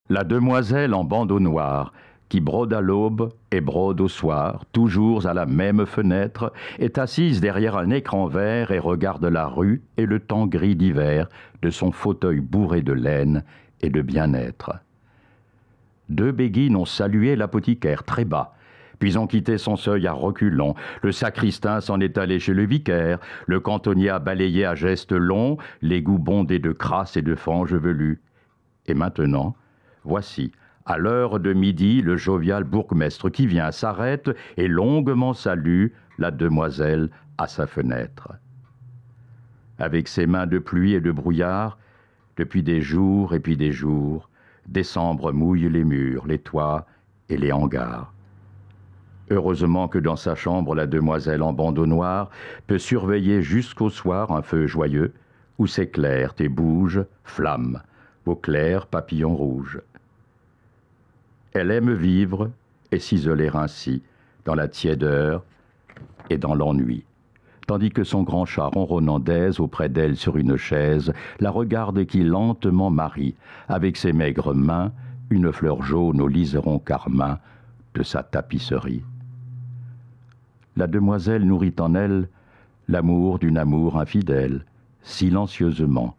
La demoiselle en bandeau noir, qui brode à l'aube et brode au soir, toujours à la même fenêtre, est assise derrière un écran vert et regarde la rue et le temps gris d'hiver de son fauteuil bourré de laine et de bien-être. Deux béguines ont salué l'apothicaire très bas, puis ont quitté son seuil à reculons. Le sacristain s'en est allé chez le vicaire, le cantonnier a balayé à gestes longs, l'égout bondé de crasse et de fange velue. Et maintenant, voici, à l'heure de midi, le jovial bourgmestre qui vient, s'arrête et longuement salue la demoiselle à sa fenêtre. Avec ses mains de pluie et de brouillard, depuis des jours et puis des jours, décembre mouille les murs, les toits et les hangars. Heureusement que dans sa chambre, la demoiselle en bandeau noir peut surveiller jusqu'au soir un feu joyeux où s'éclairent et bougent flammes, au clair papillon rouge. Elle aime vivre et s'isoler ainsi, dans la tiédeur et dans l'ennui, tandis que son grand chat ronronnant d'aise auprès d'elle sur une chaise la regarde qui lentement marie, avec ses maigres mains, une fleur jaune au liseron carmin de sa tapisserie. La demoiselle nourrit en elle l'amour d'une amour infidèle, silencieusement.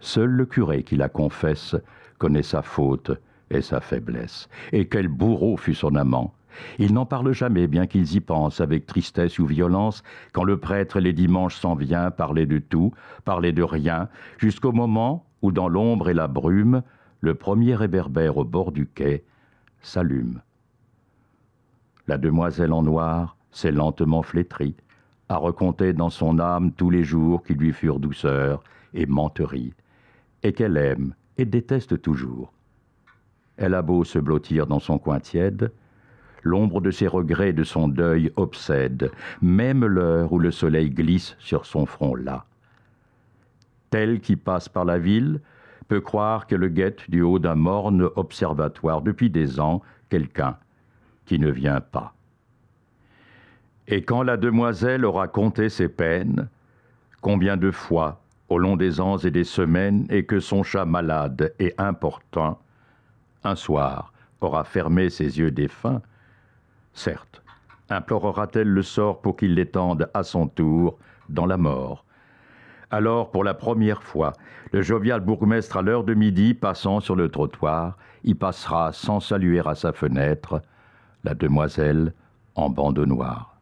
Seul le curé qui la confesse connaît sa faute et sa faiblesse. Et quel bourreau fut son amant! Il n'en parle jamais, bien qu'ils y pensent avec tristesse ou violence, quand le prêtre les dimanches s'en vient parler de tout, parler de rien, jusqu'au moment où, dans l'ombre et la brume, le premier réverbère au bord du quai s'allume. La demoiselle en noir s'est lentement flétrie, a recompté dans son âme tous les jours qui lui furent douceur et menterie, et qu'elle aime et déteste toujours. Elle a beau se blottir dans son coin tiède, l'ombre de ses regrets et de son deuil obsède, même l'heure où le soleil glisse sur son front las. Tel qui passe par la ville peut croire qu'elle guette du haut d'un morne observatoire depuis des ans quelqu'un qui ne vient pas. Et quand la demoiselle aura compté ses peines, combien de fois, au long des ans et des semaines, et que son chat malade et importun, un soir, aura fermé ses yeux défunts, certes, implorera-t-elle le sort pour qu'il l'étende à son tour dans la mort. Alors, pour la première fois, le jovial bourgmestre, à l'heure de midi, passant sur le trottoir, y passera sans saluer à sa fenêtre la demoiselle en bandeau noir.